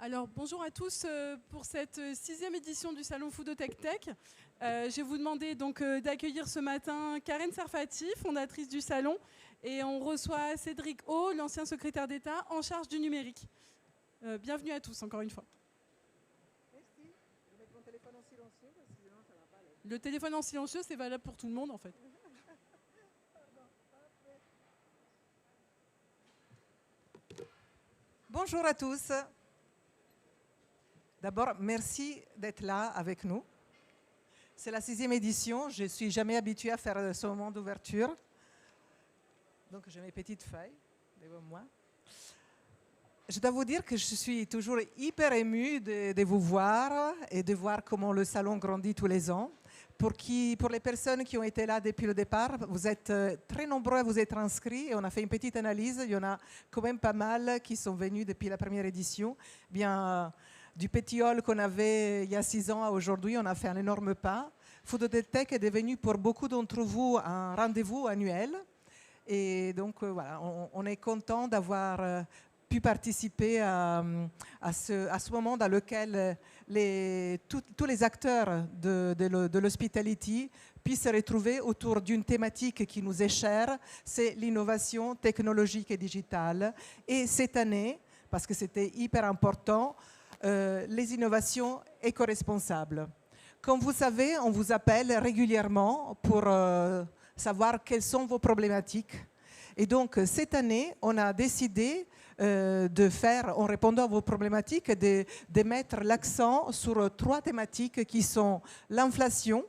Alors bonjour à tous pour cette 6e édition du Salon Foodotech Tech. Je vais vous demander donc d'accueillir ce matin Karen Sarfati, fondatrice du salon, et on reçoit Cédric O, l'ancien secrétaire d'État en charge du numérique. Bienvenue à tous encore une fois. Merci. Je vais mettre mon téléphone en silencieux parce que sinon ça va pas aller. Le téléphone en silencieux, c'est valable pour tout le monde en fait. Bonjour à tous. D'abord, merci d'être là avec nous. C'est la 6e édition. Je ne suis jamais habituée à faire ce moment d'ouverture. Donc, j'ai mes petites feuilles devant moi. Je dois vous dire que je suis toujours hyper émue de vous voir et de voir comment le salon grandit tous les ans. Pour les personnes qui ont été là depuis le départ, vous êtes très nombreux à vous être inscrits et on a fait une petite analyse. Il y en a quand même pas mal qui sont venus depuis la première édition. Bien, du petit hall qu'on avait il y a 6 ans à aujourd'hui, on a fait un énorme pas. Foodotech Tech est devenu pour beaucoup d'entre vous un rendez-vous annuel. Et donc, voilà, on est content d'avoir pu participer à ce moment dans lequel tous les acteurs de l'hospitality puissent se retrouver autour d'une thématique qui nous est chère, c'est l'innovation technologique et digitale. Et cette année, parce que c'était hyper important, les innovations éco-responsables. Comme vous savez, on vous appelle régulièrement pour savoir quelles sont vos problématiques. Et donc, cette année, on a décidé de faire, en répondant à vos problématiques, de mettre l'accent sur 3 thématiques qui sont l'inflation,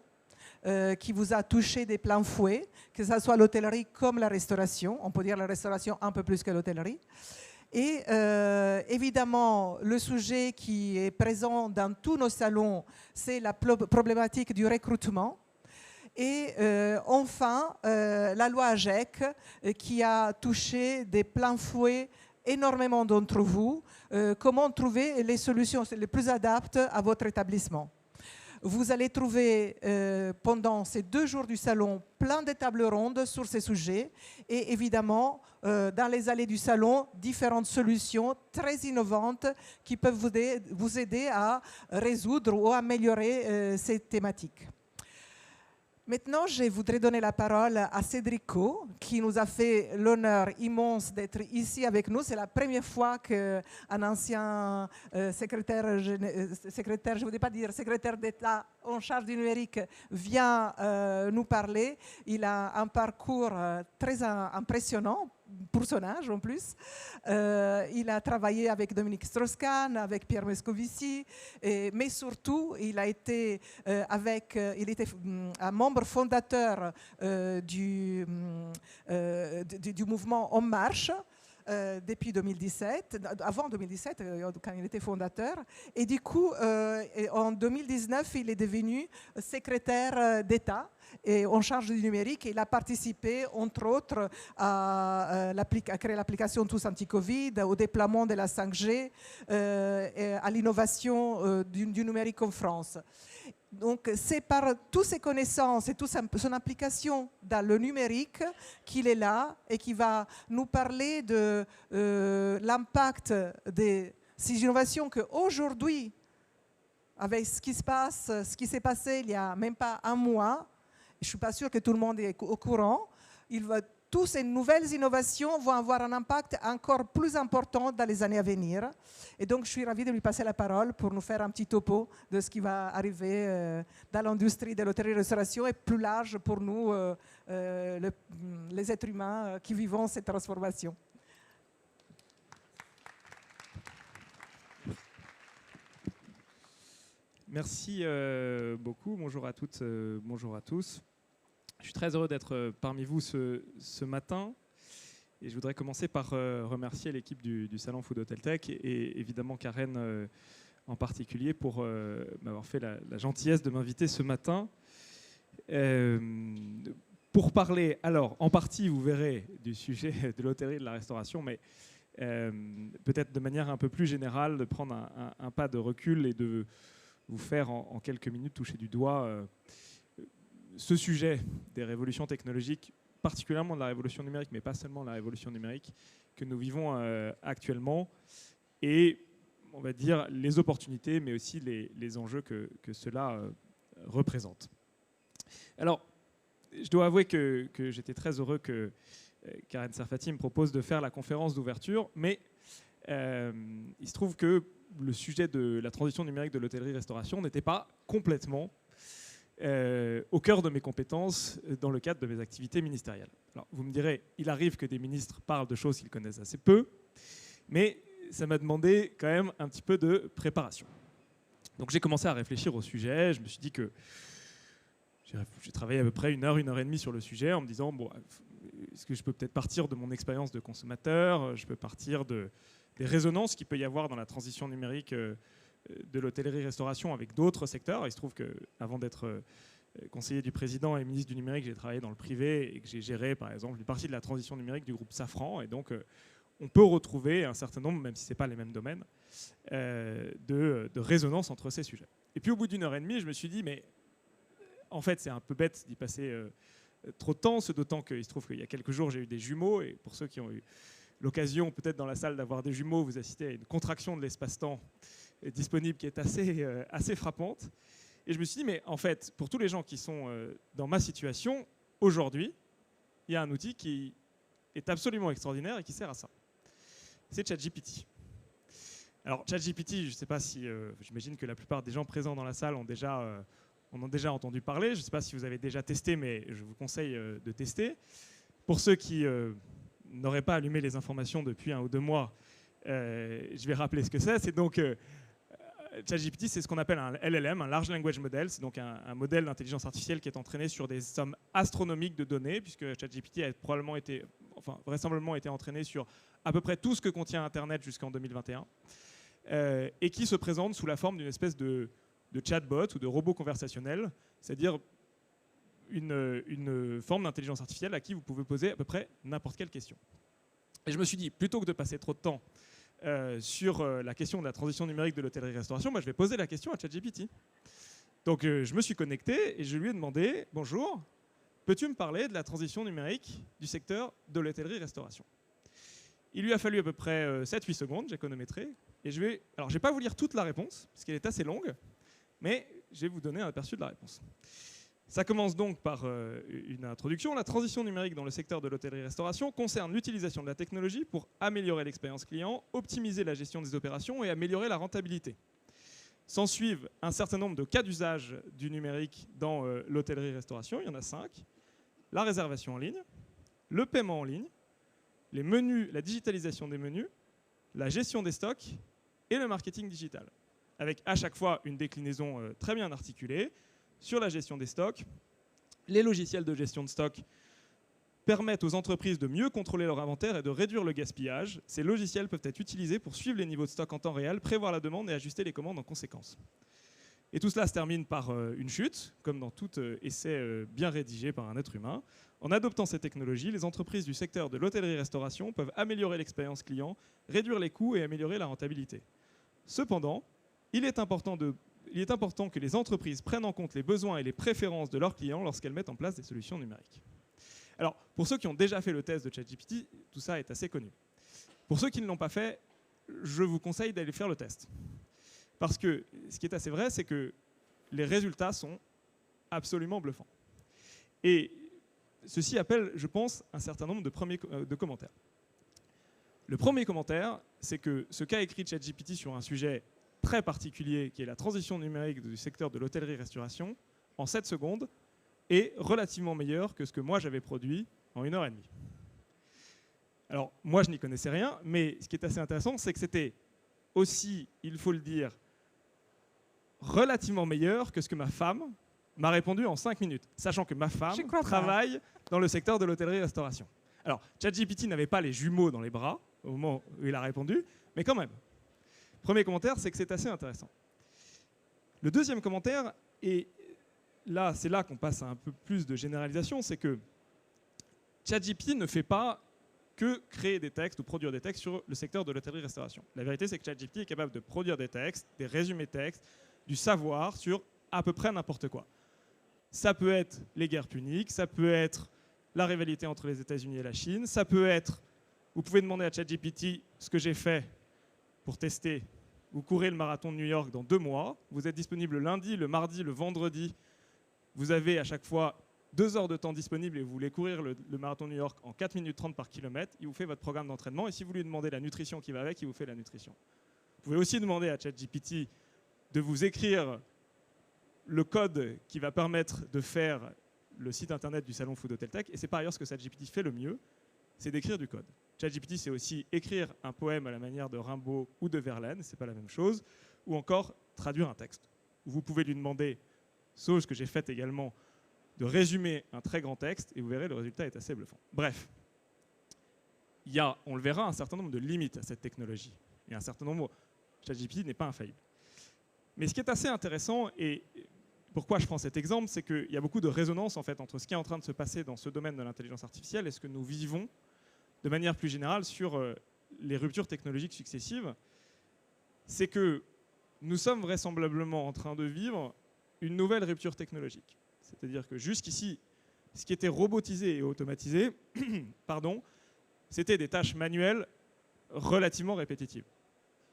qui vous a touché de plein fouet, que ce soit l'hôtellerie comme la restauration. On peut dire la restauration un peu plus que l'hôtellerie. Et évidemment, le sujet qui est présent dans tous nos salons, c'est la problématique du recrutement. Et enfin, la loi AGEC qui a touché de plein fouet énormément d'entre vous. Comment trouver les solutions les plus adaptées à votre établissement. Vous allez trouver pendant ces 2 jours du salon plein de tables rondes sur ces sujets et évidemment dans les allées du salon différentes solutions très innovantes qui peuvent vous aider à résoudre ou à améliorer ces thématiques. Maintenant, je voudrais donner la parole à Cédric O, qui nous a fait l'honneur immense d'être ici avec nous. C'est la première fois qu'un ancien secrétaire, je ne voudrais pas dire secrétaire d'État en charge du numérique, vient nous parler. Il a un parcours très impressionnant, pour son âge en plus. Il a travaillé avec Dominique Strauss-Kahn, avec Pierre Moscovici, mais surtout, il était un membre fondateur du mouvement En Marche depuis 2017, avant 2017, quand il était fondateur. Et du coup, en 2019, il est devenu secrétaire d'État et en charge du numérique. Il a participé, entre autres, à créer l'application Tous Anti-Covid, au déploiement de la 5G, et à l'innovation du numérique en France. Donc, c'est par toutes ses connaissances et toute son implication dans le numérique qu'il est là et qui va nous parler de l'impact de ces innovations qu'aujourd'hui, avec ce qui s'est passé il n'y a même pas un mois, je ne suis pas sûre que tout le monde est au courant, toutes ces nouvelles innovations vont avoir un impact encore plus important dans les années à venir. Et donc, je suis ravie de lui passer la parole pour nous faire un petit topo de ce qui va arriver dans l'industrie de l'hôtellerie-restauration et plus large pour nous, les êtres humains qui vivons cette transformation. Merci beaucoup. Bonjour à toutes, bonjour à tous. Je suis très heureux d'être parmi vous ce matin. Et je voudrais commencer par remercier l'équipe du Salon Foodotech Tech et évidemment Karen en particulier pour m'avoir fait la gentillesse de m'inviter ce matin. Pour parler, alors en partie vous verrez du sujet de l'hôtellerie et de la restauration, mais peut-être de manière un peu plus générale, de prendre un pas de recul et de vous faire en quelques minutes toucher du doigt ce sujet des révolutions technologiques, particulièrement de la révolution numérique, mais pas seulement de la révolution numérique, que nous vivons actuellement. Et on va dire, les opportunités, mais aussi les enjeux que cela représente. Alors, je dois avouer que j'étais très heureux que Karen Serfati me propose de faire la conférence d'ouverture, mais il se trouve que le sujet de la transition numérique de l'hôtellerie-restauration n'était pas complètement au cœur de mes compétences dans le cadre de mes activités ministérielles. Alors, vous me direz, il arrive que des ministres parlent de choses qu'ils connaissent assez peu, mais ça m'a demandé quand même un petit peu de préparation. Donc j'ai commencé à réfléchir au sujet, je me suis dit que j'ai travaillé à peu près 1 heure, 1 heure et demie sur le sujet en me disant, bon, est-ce que je peux peut-être partir de mon expérience de consommateur, je peux partir des résonances qu'il peut y avoir dans la transition numérique de l'hôtellerie-restauration avec d'autres secteurs. Il se trouve qu'avant d'être conseiller du président et ministre du numérique, j'ai travaillé dans le privé et que j'ai géré, par exemple, une partie de la transition numérique du groupe Safran. Et donc, on peut retrouver un certain nombre, même si ce n'est pas les mêmes domaines, de résonance entre ces sujets. Et puis, au bout d'1 heure et demie, je me suis dit, mais en fait, c'est un peu bête d'y passer trop de temps, d'autant qu'il se trouve qu'il y a quelques jours, j'ai eu des jumeaux. Et pour ceux qui ont eu l'occasion, peut-être dans la salle, d'avoir des jumeaux, vous assistez à une contraction de l'espace-temps disponible qui est assez frappante. Et je me suis dit, mais en fait, pour tous les gens qui sont dans ma situation, aujourd'hui, il y a un outil qui est absolument extraordinaire et qui sert à ça. C'est ChatGPT. Alors, ChatGPT, je ne sais pas si... j'imagine que la plupart des gens présents dans la salle ont déjà entendu parler. Je ne sais pas si vous avez déjà testé, mais je vous conseille de tester. Pour ceux qui n'auraient pas allumé les informations depuis 1 ou 2 mois, je vais rappeler ce que c'est. C'est donc... ChatGPT, c'est ce qu'on appelle un LLM, un Large Language Model. C'est donc un modèle d'intelligence artificielle qui est entraîné sur des sommes astronomiques de données, puisque ChatGPT a vraisemblablement été entraîné sur à peu près tout ce que contient Internet jusqu'en 2021, et qui se présente sous la forme d'une espèce de chatbot ou de robot conversationnel, c'est-à-dire une forme d'intelligence artificielle à qui vous pouvez poser à peu près n'importe quelle question. Et je me suis dit, plutôt que de passer trop de temps sur la question de la transition numérique de l'hôtellerie-restauration, je vais poser la question à ChatGPT. Donc je me suis connecté et je lui ai demandé, bonjour, peux-tu me parler de la transition numérique du secteur de l'hôtellerie-restauration ? Il lui a fallu à peu près 7-8 secondes, j'ai chronométré, et je vais pas vous lire toute la réponse, parce qu'elle est assez longue, mais je vais vous donner un aperçu de la réponse. Ça commence donc par une introduction. La transition numérique dans le secteur de l'hôtellerie-restauration concerne l'utilisation de la technologie pour améliorer l'expérience client, optimiser la gestion des opérations et améliorer la rentabilité. S'en suivent un certain nombre de cas d'usage du numérique dans l'hôtellerie-restauration. Il y en a 5. La réservation en ligne, le paiement en ligne, les menus, la digitalisation des menus, la gestion des stocks et le marketing digital. Avec à chaque fois une déclinaison très bien articulée. Sur la gestion des stocks, les logiciels de gestion de stock permettent aux entreprises de mieux contrôler leur inventaire et de réduire le gaspillage. Ces logiciels peuvent être utilisés pour suivre les niveaux de stock en temps réel, prévoir la demande et ajuster les commandes en conséquence. Et tout cela se termine par une chute, comme dans tout essai bien rédigé par un être humain. En adoptant ces technologies, les entreprises du secteur de l'hôtellerie-restauration peuvent améliorer l'expérience client, réduire les coûts et améliorer la rentabilité. Cependant, il est important que les entreprises prennent en compte les besoins et les préférences de leurs clients lorsqu'elles mettent en place des solutions numériques. Alors, pour ceux qui ont déjà fait le test de ChatGPT, tout ça est assez connu. Pour ceux qui ne l'ont pas fait, je vous conseille d'aller faire le test. Parce que ce qui est assez vrai, c'est que les résultats sont absolument bluffants. Et ceci appelle, je pense, un certain nombre de commentaires. Le premier commentaire, c'est que ce qu'a écrit ChatGPT sur un sujet très particulier, qui est la transition numérique du secteur de l'hôtellerie-restauration, en 7 secondes, est relativement meilleur que ce que moi j'avais produit en 1 heure et demie. Alors, moi je n'y connaissais rien, mais ce qui est assez intéressant, c'est que c'était aussi, il faut le dire, relativement meilleur que ce que ma femme m'a répondu en 5 minutes, sachant que ma femme travaille dans le secteur de l'hôtellerie-restauration. Alors, ChatGPT n'avait pas les jumeaux dans les bras au moment où il a répondu, mais quand même. Premier commentaire, c'est que c'est assez intéressant. Le deuxième commentaire, et là, c'est là qu'on passe à un peu plus de généralisation, c'est que ChatGPT ne fait pas que créer des textes ou produire des textes sur le secteur de l'hôtellerie-restauration. La vérité, c'est que ChatGPT est capable de produire des textes, des résumés de textes, du savoir sur à peu près n'importe quoi. Ça peut être les guerres puniques, ça peut être la rivalité entre les États-Unis et la Chine, ça peut être, vous pouvez demander à ChatGPT ce que j'ai fait pour tester vous courez le marathon de New York dans 2 mois, vous êtes disponible le lundi, le mardi, le vendredi, vous avez à chaque fois 2 heures de temps disponible et vous voulez courir le marathon de New York en 4 minutes 30 par kilomètre, il vous fait votre programme d'entraînement et si vous lui demandez la nutrition qui va avec, il vous fait la nutrition. Vous pouvez aussi demander à ChatGPT de vous écrire le code qui va permettre de faire le site internet du salon Food Hotel Tech et c'est par ailleurs ce que ChatGPT fait le mieux, c'est d'écrire du code. ChatGPT, c'est aussi écrire un poème à la manière de Rimbaud ou de Verlaine, c'est pas la même chose, ou encore traduire un texte. Vous pouvez lui demander, chose que j'ai faite également, de résumer un très grand texte, et vous verrez, le résultat est assez bluffant. Bref, il y a, on le verra, un certain nombre de limites à cette technologie, et un certain nombre, ChatGPT n'est pas infaillible. Mais ce qui est assez intéressant, et pourquoi je prends cet exemple, c'est qu'il y a beaucoup de résonance en fait, entre ce qui est en train de se passer dans ce domaine de l'intelligence artificielle et ce que nous vivons de manière plus générale sur les ruptures technologiques successives. C'est que nous sommes vraisemblablement en train de vivre une nouvelle rupture technologique. C'est-à-dire que jusqu'ici, ce qui était robotisé et automatisé, c'était des tâches manuelles relativement répétitives.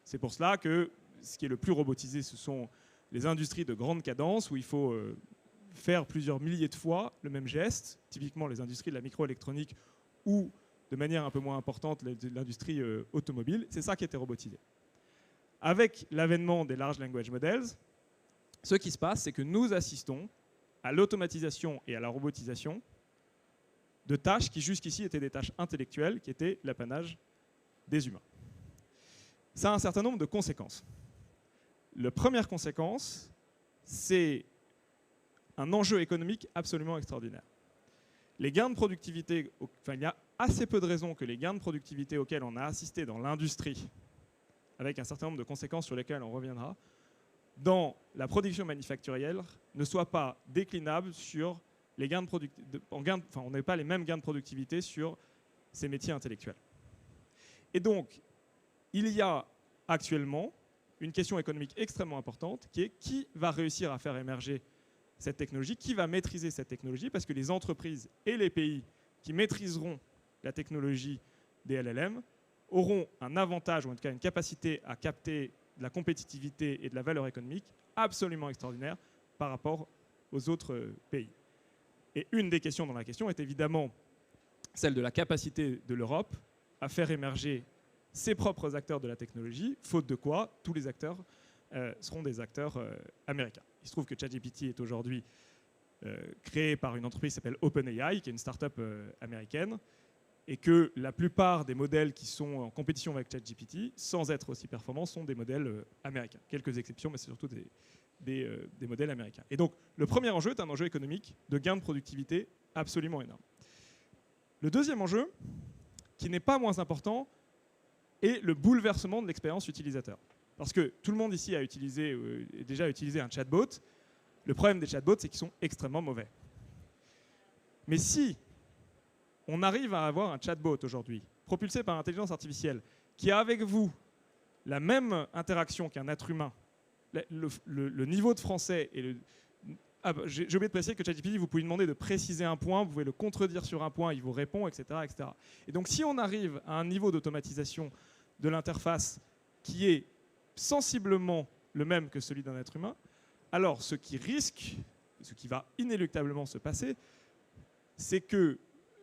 C'est pour cela que ce qui est le plus robotisé, ce sont les industries de grande cadence où il faut faire plusieurs milliers de fois le même geste, typiquement les industries de la microélectronique ou de manière un peu moins importante l'industrie automobile. C'est ça qui était robotisé. Avec l'avènement des large language models, ce qui se passe, c'est que nous assistons à l'automatisation et à la robotisation de tâches qui jusqu'ici étaient des tâches intellectuelles, qui étaient l'apanage des humains. Ça a un certain nombre de conséquences. La première conséquence, c'est un enjeu économique absolument extraordinaire. Les gains de productivité, enfin, il y a assez peu de raisons que les gains de productivité auxquels on a assisté dans l'industrie, avec un certain nombre de conséquences sur lesquelles on reviendra, dans la production manufacturière, ne soient pas déclinables sur les gains de productivité. Enfin, on n'a pas les mêmes gains de productivité sur ces métiers intellectuels. Et donc, il y a actuellement une question économique extrêmement importante qui est qui va réussir à faire émerger cette technologie, qui va maîtriser cette technologie, parce que les entreprises et les pays qui maîtriseront la technologie des LLM auront un avantage, ou en tout cas une capacité à capter de la compétitivité et de la valeur économique absolument extraordinaire par rapport aux autres pays. Et une des questions dans la question est évidemment celle de la capacité de l'Europe à faire émerger ses propres acteurs de la technologie, faute de quoi tous les acteurs seront des acteurs américains. Il se trouve que ChatGPT est aujourd'hui créé par une entreprise qui s'appelle OpenAI, qui est une start-up américaine, et que la plupart des modèles qui sont en compétition avec ChatGPT, sans être aussi performants, sont des modèles américains. Quelques exceptions, mais c'est surtout des modèles américains. Et donc, le premier enjeu est un enjeu économique de gain de productivité absolument énorme. Le deuxième enjeu, qui n'est pas moins important, est le bouleversement de l'expérience utilisateur. Parce que tout le monde ici a déjà utilisé un chatbot. Le problème des chatbots, c'est qu'ils sont extrêmement mauvais. Mais si on arrive à avoir un chatbot aujourd'hui, propulsé par l'intelligence artificielle, qui a avec vous la même interaction qu'un être humain, le niveau de français et j'ai oublié de préciser que ChatGPT, vous pouvez lui demander de préciser un point, vous pouvez le contredire sur un point, il vous répond, etc., etc. Et donc si on arrive à un niveau d'automatisation de l'interface qui est sensiblement le même que celui d'un être humain, alors ce qui va inéluctablement se passer, c'est que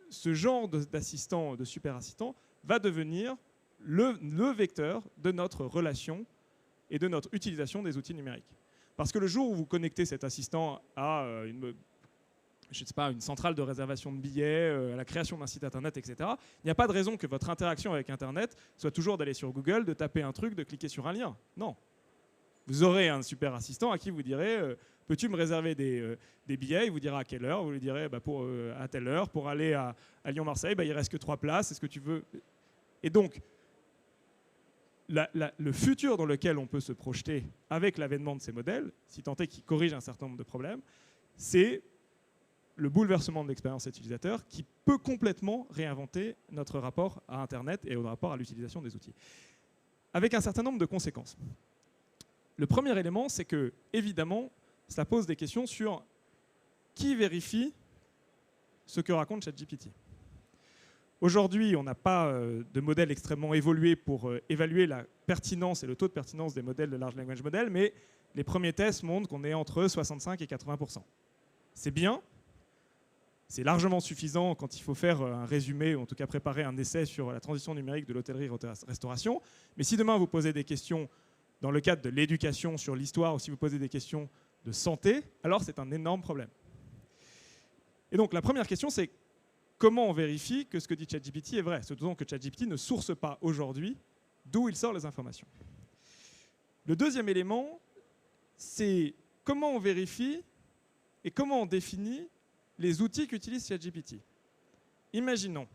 ce genre d'assistant, de super assistant, va devenir le vecteur de notre relation et de notre utilisation des outils numériques. Parce que le jour où vous connectez cet assistant à une centrale de réservation de billets, à la création d'un site internet, etc., il n'y a pas de raison que votre interaction avec Internet soit toujours d'aller sur Google, de taper un truc, de cliquer sur un lien. Non. Vous aurez un super assistant à qui vous direz peux-tu me réserver des billets? Il vous dira à quelle heure. Vous lui direz à telle heure. Pour aller à Lyon-Marseille, il ne reste que 3 places. Est-ce que tu veux? Et donc, le futur dans lequel on peut se projeter avec l'avènement de ces modèles, si tant est qu'ils corrigent un certain nombre de problèmes, c'est le bouleversement de l'expérience utilisateur qui peut complètement réinventer notre rapport à Internet et au rapport à l'utilisation des outils. Avec un certain nombre de conséquences. Le premier élément, c'est que, évidemment, cela pose des questions sur qui vérifie ce que raconte ChatGPT. Aujourd'hui, on n'a pas de modèle extrêmement évolué pour évaluer la pertinence et le taux de pertinence des modèles de large language model, mais les premiers tests montrent qu'on est entre 65 et 80%. C'est bien, c'est largement suffisant quand il faut faire un résumé, ou en tout cas préparer un essai sur la transition numérique de l'hôtellerie-restauration. Mais si demain vous posez des questions dans le cadre de l'éducation sur l'histoire, ou si vous posez des questions de santé, alors c'est un énorme problème. Et donc la première question, c'est comment on vérifie que ce que dit ChatGPT est vrai, surtout que ChatGPT ne source pas aujourd'hui d'où il sort les informations. Le deuxième élément, c'est comment on vérifie et comment on définit les outils qu'utilise ChatGPT. Imaginons,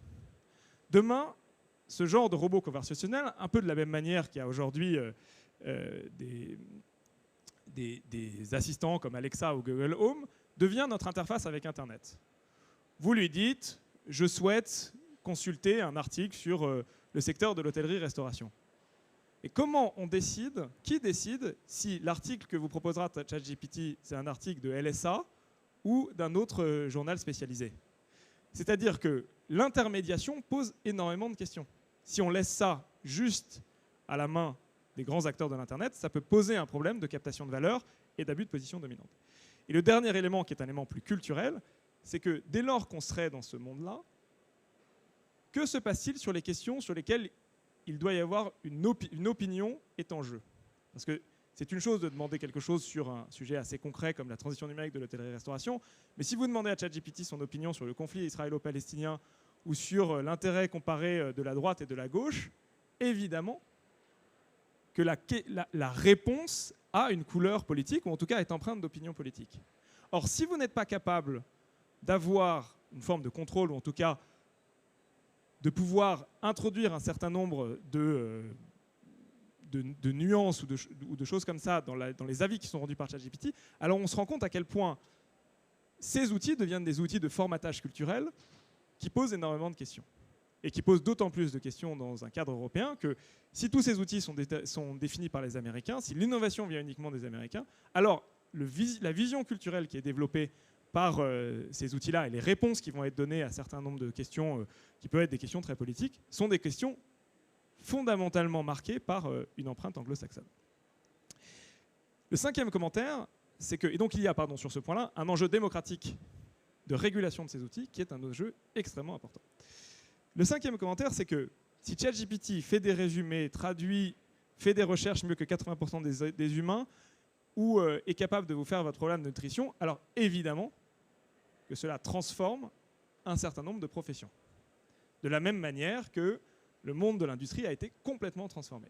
demain, ce genre de robot conversationnel, un peu de la même manière qu'il y a aujourd'hui des assistants comme Alexa ou Google Home, devient notre interface avec Internet. Vous lui dites « Je souhaite consulter un article sur le secteur de l'hôtellerie-restauration ». Et comment on décide, qui décide si l'article que vous proposera ChatGPT, c'est un article de LSA ou d'un autre journal spécialisé? C'est-à-dire que l'intermédiation pose énormément de questions. Si on laisse ça juste à la main des grands acteurs de l'Internet, ça peut poser un problème de captation de valeur et d'abus de position dominante. Et le dernier élément, qui est un élément plus culturel, c'est que dès lors qu'on serait dans ce monde-là, que se passe-t-il sur les questions sur lesquelles il doit y avoir une opinion est en jeu? Parce que c'est une chose de demander quelque chose sur un sujet assez concret comme la transition numérique de l'hôtellerie-restauration, mais si vous demandez à ChatGPT son opinion sur le conflit israélo-palestinien ou sur l'intérêt comparé de la droite et de la gauche, évidemment que la réponse a une couleur politique, ou en tout cas est empreinte d'opinion politique. Or, si vous n'êtes pas capable d'avoir une forme de contrôle, ou en tout cas de pouvoir introduire un certain nombre de nuances ou de choses comme ça dans les avis qui sont rendus par ChatGPT, alors on se rend compte à quel point ces outils deviennent des outils de formatage culturel qui posent énormément de questions. Et qui posent d'autant plus de questions dans un cadre européen que si tous ces outils sont définis par les Américains, si l'innovation vient uniquement des Américains, alors la vision culturelle qui est développée par ces outils-là et les réponses qui vont être données à un certain nombre de questions, qui peuvent être des questions très politiques, sont des questions fondamentalement marquées par une empreinte anglo-saxonne. Le cinquième commentaire, c'est que, et donc il y a, sur ce point-là, un enjeu démocratique de régulation de ces outils qui est un enjeu extrêmement important. Le cinquième commentaire, c'est que si ChatGPT fait des résumés, traduit, fait des recherches mieux que 80% des humains, ou est capable de vous faire votre problème de nutrition, alors évidemment que cela transforme un certain nombre de professions. De la même manière que le monde de l'industrie a été complètement transformé.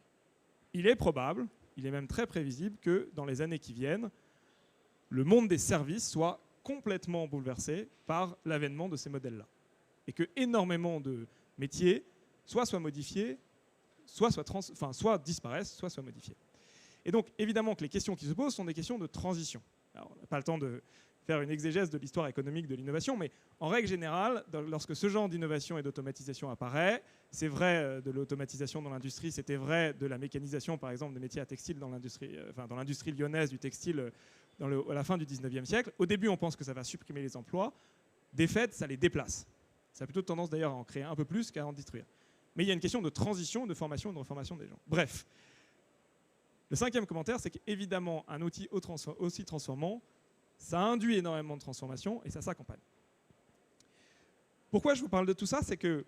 Il est probable, il est même très prévisible que dans les années qui viennent, le monde des services soit complètement bouleversé par l'avènement de ces modèles-là. Et que énormément de métiers soit modifiés, soit disparaissent, soit soient modifiés. Et donc, évidemment que les questions qui se posent sont des questions de transition. Alors, on n'a pas le temps de faire une exégèse de l'histoire économique de l'innovation, mais en règle générale, lorsque ce genre d'innovation et d'automatisation apparaît, c'est vrai de l'automatisation dans l'industrie, c'était vrai de la mécanisation, par exemple, des métiers à textile dans l'industrie lyonnaise du textile à la fin du 19e siècle. Au début, on pense que ça va supprimer les emplois. Des faits, ça les déplace. Ça a plutôt tendance d'ailleurs à en créer un peu plus qu'à en détruire. Mais il y a une question de transition, de formation et de reformation des gens. Bref. Le cinquième commentaire, c'est qu'évidemment, un outil aussi transformant, ça induit énormément de transformation et ça s'accompagne. Pourquoi je vous parle de tout ça? C'est que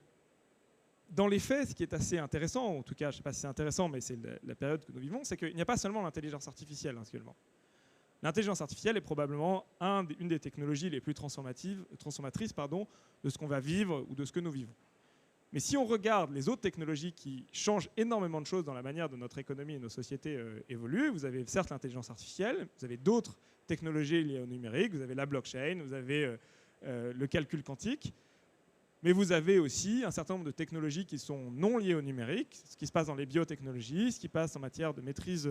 dans les faits, ce qui est assez intéressant, en tout cas, je ne sais pas si c'est intéressant, mais c'est la période que nous vivons, c'est qu'il n'y a pas seulement l'intelligence artificielle actuellement. L'intelligence artificielle est probablement une des technologies les plus transformatrices de ce qu'on va vivre ou de ce que nous vivons. Mais si on regarde les autres technologies qui changent énormément de choses dans la manière dont notre économie et nos sociétés évoluent, vous avez certes l'intelligence artificielle, vous avez d'autres technologies liées au numérique, vous avez la blockchain, vous avez le calcul quantique, mais vous avez aussi un certain nombre de technologies qui sont non liées au numérique, ce qui se passe dans les biotechnologies, ce qui passe en matière de maîtrise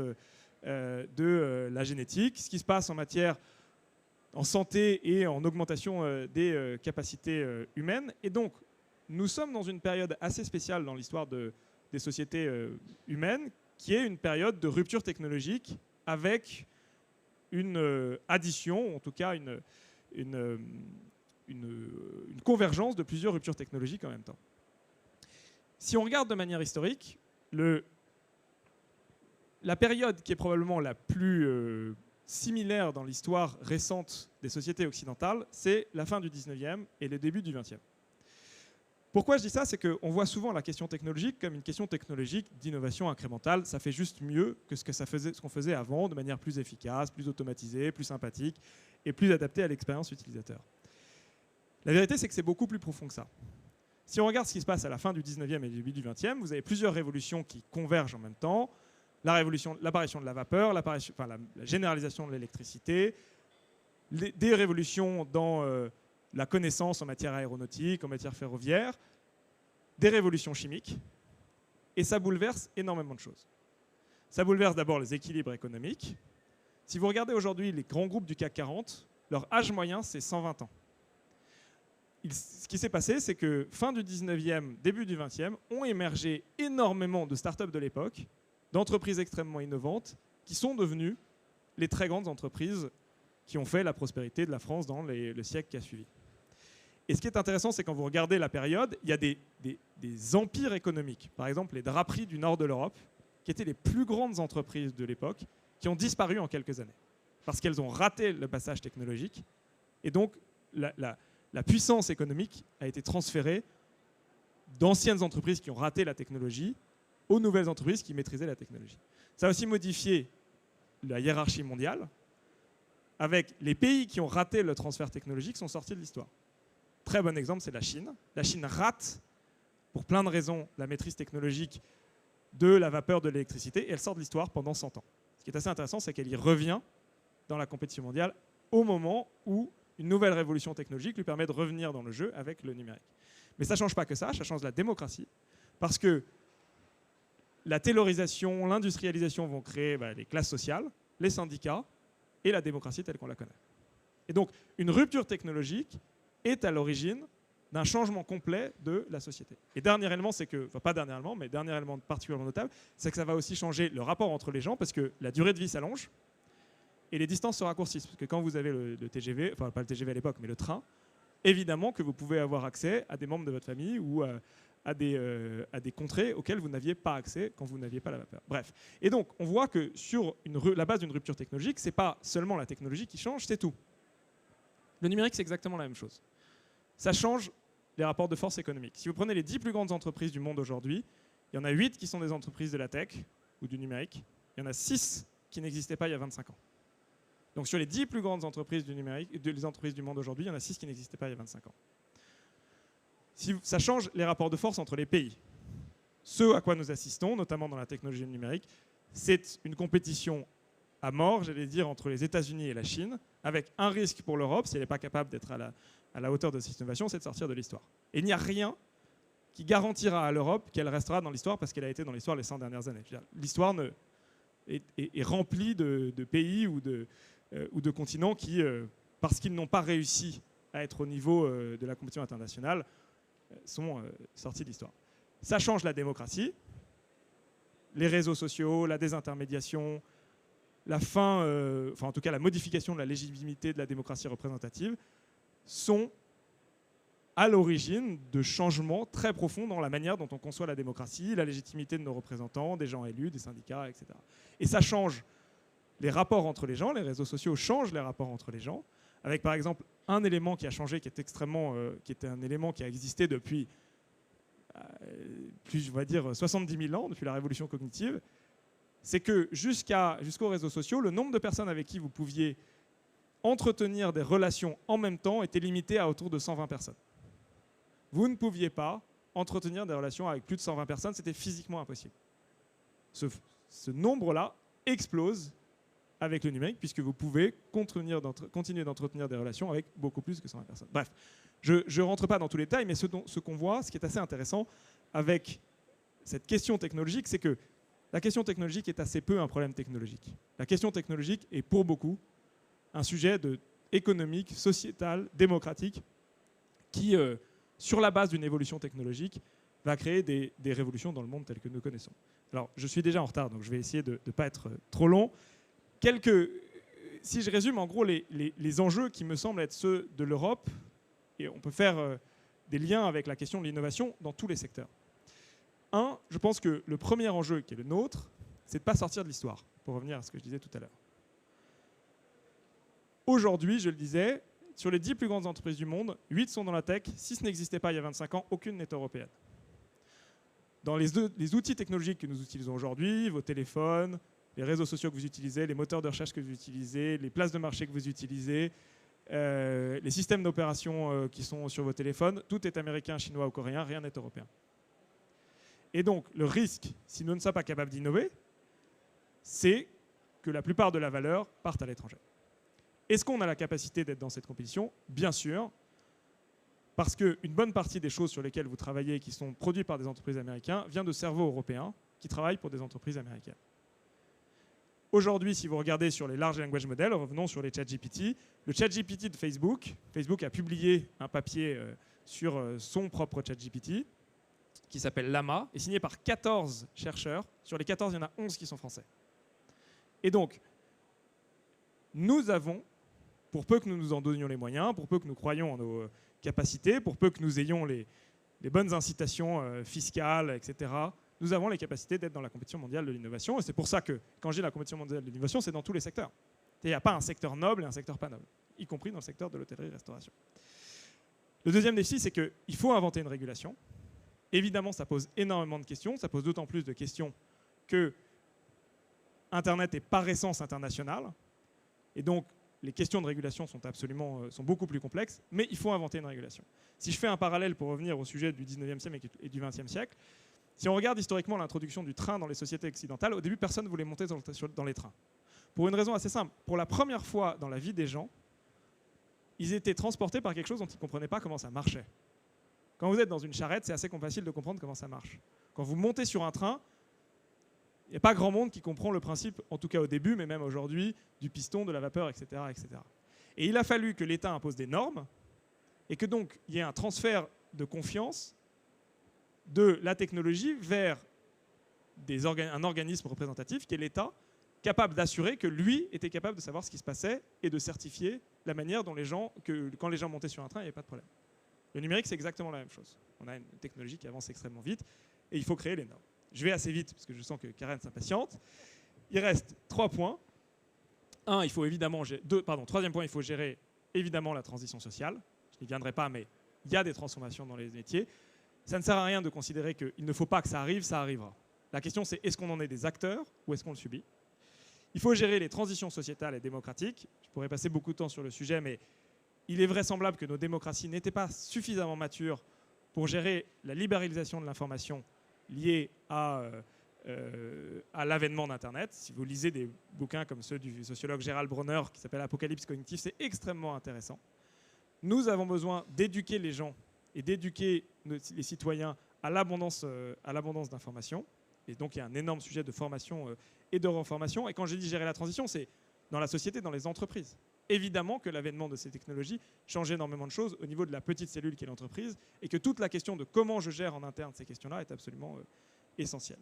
de la génétique, ce qui se passe en santé et en augmentation des capacités humaines. Et donc, nous sommes dans une période assez spéciale dans l'histoire des sociétés humaines, qui est une période de rupture technologique avec une addition, en tout cas une convergence de plusieurs ruptures technologiques en même temps. Si on regarde de manière historique, la période qui est probablement la plus similaire dans l'histoire récente des sociétés occidentales, c'est la fin du 19e et le début du 20e. Pourquoi je dis ça? C'est qu'on voit souvent la question technologique comme une question technologique d'innovation incrémentale. Ça fait juste mieux que ce qu'on faisait avant, de manière plus efficace, plus automatisée, plus sympathique et plus adaptée à l'expérience utilisateur. La vérité, c'est que c'est beaucoup plus profond que ça. Si on regarde ce qui se passe à la fin du 19e et du début du 20e, vous avez plusieurs révolutions qui convergent en même temps. L'apparition de la vapeur, la généralisation de l'électricité, des révolutions dans la connaissance en matière aéronautique, en matière ferroviaire, des révolutions chimiques, et ça bouleverse énormément de choses. Ça bouleverse d'abord les équilibres économiques. Si vous regardez aujourd'hui les grands groupes du CAC 40, leur âge moyen, c'est 120 ans. Ce qui s'est passé, c'est que fin du 19e, début du 20e, ont émergé énormément de startups de l'époque, d'entreprises extrêmement innovantes, qui sont devenues les très grandes entreprises qui ont fait la prospérité de la France dans le siècle qui a suivi. Et ce qui est intéressant, c'est quand vous regardez la période, il y a des empires économiques. Par exemple, les draperies du nord de l'Europe, qui étaient les plus grandes entreprises de l'époque, qui ont disparu en quelques années. Parce qu'elles ont raté le passage technologique. Et donc, la puissance économique a été transférée d'anciennes entreprises qui ont raté la technologie aux nouvelles entreprises qui maîtrisaient la technologie. Ça a aussi modifié la hiérarchie mondiale, avec les pays qui ont raté le transfert technologique sont sortis de l'histoire. Très bon exemple, c'est la Chine. La Chine rate, pour plein de raisons, la maîtrise technologique de la vapeur, de l'électricité, et elle sort de l'histoire pendant 100 ans. Ce qui est assez intéressant, c'est qu'elle y revient dans la compétition mondiale au moment où une nouvelle révolution technologique lui permet de revenir dans le jeu avec le numérique. Mais ça ne change pas que ça change la démocratie, parce que la taylorisation, l'industrialisation vont créer les classes sociales, les syndicats et la démocratie telle qu'on la connaît. Et donc, une rupture technologique est à l'origine d'un changement complet de la société. Et dernier élément, c'est que, enfin pas dernier élément, mais dernier élément particulièrement notable, c'est que ça va aussi changer le rapport entre les gens, parce que la durée de vie s'allonge et les distances se raccourcissent. Parce que quand vous avez le TGV, enfin pas le TGV à l'époque, mais le train, évidemment que vous pouvez avoir accès à des membres de votre famille ou à des contrées auxquelles vous n'aviez pas accès quand vous n'aviez pas la vapeur. Bref. Et donc, on voit que sur la base d'une rupture technologique, ce n'est pas seulement la technologie qui change, c'est tout. Le numérique, c'est exactement la même chose. Ça change les rapports de force économiques. Si vous prenez les 10 plus grandes entreprises du monde aujourd'hui, il y en a 8 qui sont des entreprises de la tech ou du numérique. Il y en a 6 qui n'existaient pas il y a 25 ans. Donc sur les 10 plus grandes entreprises du numérique, les entreprises du monde aujourd'hui, il y en a 6 qui n'existaient pas il y a 25 ans. Ça change les rapports de force entre les pays. Ce à quoi nous assistons, notamment dans la technologie numérique, c'est une compétition à mort, j'allais dire, entre les États-Unis et la Chine, avec un risque pour l'Europe, si elle n'est pas capable d'être à la hauteur de cette innovation, c'est de sortir de l'histoire. Et il n'y a rien qui garantira à l'Europe qu'elle restera dans l'histoire parce qu'elle a été dans l'histoire les 100 dernières années. L'histoire est remplie de pays ou de continents qui, parce qu'ils n'ont pas réussi à être au niveau de la compétition internationale, sont sortis de l'histoire. Ça change la démocratie, les réseaux sociaux, la désintermédiation, la fin, en tout cas la modification de la légitimité de la démocratie représentative sont à l'origine de changements très profonds dans la manière dont on conçoit la démocratie, la légitimité de nos représentants, des gens élus, des syndicats, etc. Et ça change les rapports entre les gens, les réseaux sociaux changent les rapports entre les gens, avec par exemple un élément qui a changé, qui était un élément qui a existé depuis plus, on va dire, 70 000 ans, depuis la révolution cognitive, c'est que jusqu'aux réseaux sociaux, le nombre de personnes avec qui vous pouviez entretenir des relations en même temps était limité à autour de 120 personnes. Vous ne pouviez pas entretenir des relations avec plus de 120 personnes, c'était physiquement impossible. Ce nombre-là explose avec le numérique, puisque vous pouvez continuer d'entretenir des relations avec beaucoup plus que 120 personnes. Bref, je ne rentre pas dans tous les détails, mais ce qu'on voit, ce qui est assez intéressant avec cette question technologique, c'est que la question technologique est assez peu un problème technologique. La question technologique est pour beaucoup un sujet économique, sociétal, démocratique, qui, sur la base d'une évolution technologique, va créer des révolutions dans le monde tel que nous connaissons. Alors, je suis déjà en retard, donc je vais essayer de ne pas être trop long. Si je résume, en gros, les enjeux qui me semblent être ceux de l'Europe, et on peut faire des liens avec la question de l'innovation dans tous les secteurs. je pense que le premier enjeu qui est le nôtre, c'est de ne pas sortir de l'histoire, pour revenir à ce que je disais tout à l'heure. Aujourd'hui, je le disais, sur les 10 plus grandes entreprises du monde, 8 sont dans la tech. 6 n'existaient pas il y a 25 ans, aucune n'est européenne. Dans les outils technologiques que nous utilisons aujourd'hui, vos téléphones, les réseaux sociaux que vous utilisez, les moteurs de recherche que vous utilisez, les places de marché que vous utilisez, les systèmes d'opération qui sont sur vos téléphones, tout est américain, chinois ou coréen, rien n'est européen. Et donc, le risque, si nous ne sommes pas capables d'innover, c'est que la plupart de la valeur parte à l'étranger. Est-ce qu'on a la capacité d'être dans cette compétition? Bien sûr, parce qu'une bonne partie des choses sur lesquelles vous travaillez, qui sont produites par des entreprises américaines, vient de cerveaux européens qui travaillent pour des entreprises américaines. Aujourd'hui, si vous regardez sur les large language models, revenons sur les ChatGPT. Le ChatGPT de Facebook, Facebook a publié un papier sur son propre ChatGPT qui s'appelle Llama, est signé par 14 chercheurs. Sur les 14, il y en a 11 qui sont français. Et donc, nous avons, pour peu que nous nous en donnions les moyens, pour peu que nous croyions en nos capacités, pour peu que nous ayons les bonnes incitations fiscales, etc., nous avons les capacités d'être dans la compétition mondiale de l'innovation. Et c'est pour ça que, quand je dis la compétition mondiale de l'innovation, c'est dans tous les secteurs. Il n'y a pas un secteur noble et un secteur pas noble, y compris dans le secteur de l'hôtellerie-restauration. Le deuxième défi, c'est qu'il faut inventer une régulation. Évidemment, ça pose énormément de questions. Ça pose d'autant plus de questions que Internet est par essence international. Et donc, les questions de régulation sont beaucoup plus complexes, mais il faut inventer une régulation. Si je fais un parallèle pour revenir au sujet du 19e siècle et du 20e siècle, si on regarde historiquement l'introduction du train dans les sociétés occidentales, au début, personne ne voulait monter dans les trains. Pour une raison assez simple. Pour la première fois dans la vie des gens, ils étaient transportés par quelque chose dont ils ne comprenaient pas comment ça marchait. Quand vous êtes dans une charrette, c'est assez facile de comprendre comment ça marche. Quand vous montez sur un train, il n'y a pas grand monde qui comprend le principe, en tout cas au début, mais même aujourd'hui, du piston, de la vapeur, etc., etc. Et il a fallu que l'État impose des normes et que donc il y ait un transfert de confiance de la technologie vers un organisme représentatif qui est l'État, capable d'assurer que lui était capable de savoir ce qui se passait et de certifier la manière dont quand les gens montaient sur un train, il n'y avait pas de problème. Le numérique, c'est exactement la même chose. On a une technologie qui avance extrêmement vite et il faut créer les normes. Je vais assez vite parce que je sens que Karen s'impatiente. Il reste 3 points. Troisième point, il faut gérer évidemment la transition sociale. Je n'y viendrai pas, mais il y a des transformations dans les métiers. Ça ne sert à rien de considérer qu'il ne faut pas que ça arrive, ça arrivera. La question, c'est est-ce qu'on en est des acteurs ou est-ce qu'on le subit? Il faut gérer les transitions sociétales et démocratiques. Je pourrais passer beaucoup de temps sur le sujet, mais il est vraisemblable que nos démocraties n'étaient pas suffisamment matures pour gérer la libéralisation de l'information liée à l'avènement d'Internet. Si vous lisez des bouquins comme ceux du sociologue Gérald Bronner qui s'appelle Apocalypse cognitive, c'est extrêmement intéressant. Nous avons besoin d'éduquer les gens et d'éduquer les citoyens à l'abondance d'informations. Et donc il y a un énorme sujet de formation et de reformation. Et quand je dis gérer la transition, c'est dans la société, dans les entreprises. Évidemment que l'avènement de ces technologies change énormément de choses au niveau de la petite cellule qu'est l'entreprise et que toute la question de comment je gère en interne ces questions-là est absolument essentielle.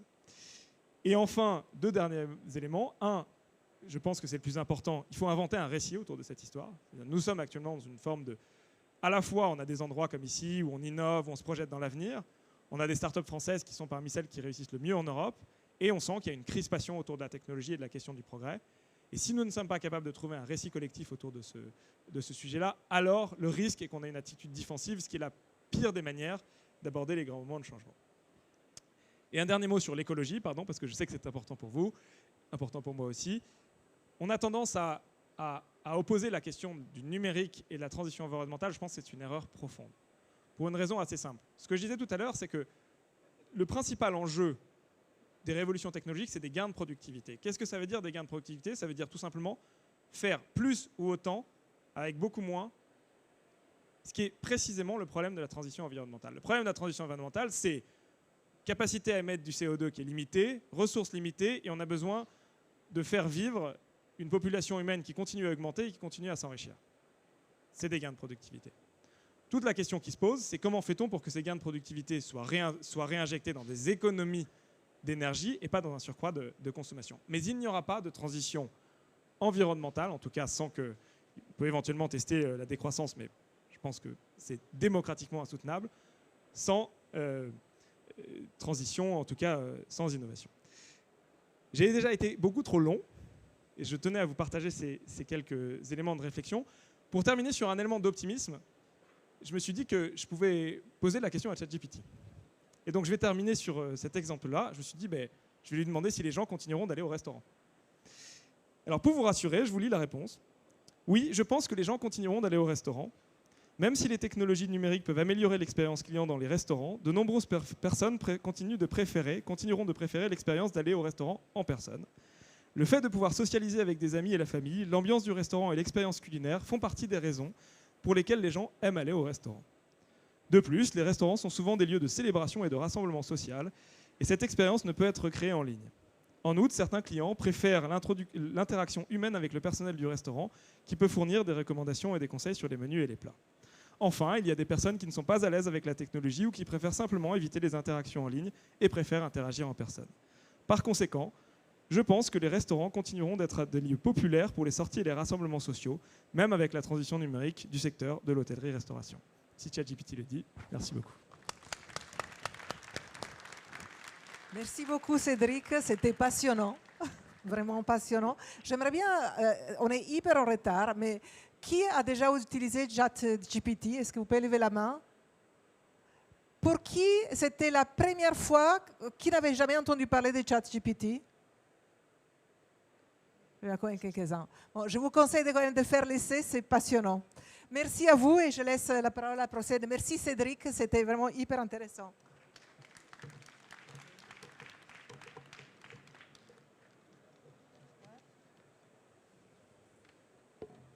Et enfin, 2 derniers éléments. Je pense que c'est le plus important, il faut inventer un récit autour de cette histoire. Nous sommes actuellement dans une forme de... À la fois, on a des endroits comme ici où on innove, où on se projette dans l'avenir. On a des startups françaises qui sont parmi celles qui réussissent le mieux en Europe. Et on sent qu'il y a une crispation autour de la technologie et de la question du progrès. Et si nous ne sommes pas capables de trouver un récit collectif autour de ce sujet-là, alors le risque est qu'on ait une attitude défensive, ce qui est la pire des manières d'aborder les grands moments de changement. Et un dernier mot sur l'écologie, parce que je sais que c'est important pour vous, important pour moi aussi. On a tendance à opposer la question du numérique et de la transition environnementale. Je pense que c'est une erreur profonde. Pour une raison assez simple. Ce que je disais tout à l'heure, c'est que le principal enjeu des révolutions technologiques, c'est des gains de productivité. Qu'est-ce que ça veut dire des gains de productivité? Ça veut dire tout simplement faire plus ou autant avec beaucoup moins, ce qui est précisément le problème de la transition environnementale. Le problème de la transition environnementale, c'est capacité à émettre du CO2 qui est limitée, ressources limitées, et on a besoin de faire vivre une population humaine qui continue à augmenter et qui continue à s'enrichir. C'est des gains de productivité. Toute la question qui se pose, c'est comment fait-on pour que ces gains de productivité soient réinjectés dans des économies d'énergie et pas dans un surcroît de consommation. Mais il n'y aura pas de transition environnementale, en tout cas sans que... Vous pouvez éventuellement tester la décroissance, mais je pense que c'est démocratiquement insoutenable, sans transition, en tout cas sans innovation. J'ai déjà été beaucoup trop long et je tenais à vous partager ces quelques éléments de réflexion. Pour terminer sur un élément d'optimisme, je me suis dit que je pouvais poser la question à ChatGPT. Et donc je vais terminer sur cet exemple-là. Je me suis dit, je vais lui demander si les gens continueront d'aller au restaurant. Alors pour vous rassurer, je vous lis la réponse. Oui, je pense que les gens continueront d'aller au restaurant. Même si les technologies numériques peuvent améliorer l'expérience client dans les restaurants, de nombreuses personnes continueront de préférer l'expérience d'aller au restaurant en personne. Le fait de pouvoir socialiser avec des amis et la famille, l'ambiance du restaurant et l'expérience culinaire font partie des raisons pour lesquelles les gens aiment aller au restaurant. De plus, les restaurants sont souvent des lieux de célébration et de rassemblement social, et cette expérience ne peut être créée en ligne. En outre, certains clients préfèrent l'interaction humaine avec le personnel du restaurant, qui peut fournir des recommandations et des conseils sur les menus et les plats. Enfin, il y a des personnes qui ne sont pas à l'aise avec la technologie ou qui préfèrent simplement éviter les interactions en ligne et préfèrent interagir en personne. Par conséquent, je pense que les restaurants continueront d'être des lieux populaires pour les sorties et les rassemblements sociaux, même avec la transition numérique du secteur de l'hôtellerie-restauration. Si ChatGPT le dit, merci beaucoup. Merci beaucoup Cédric, c'était passionnant, vraiment passionnant. J'aimerais bien, on est hyper en retard, mais qui a déjà utilisé ChatGPT? Est-ce que vous pouvez lever la main? Pour qui c'était la première fois, qui n'avait jamais entendu parler de ChatGPT? Il y en a quand même quelques-uns. Bon, je vous conseille quand même de faire l'essai, c'est passionnant. Merci à vous et je laisse la parole à Procède. Merci Cédric, c'était vraiment hyper intéressant.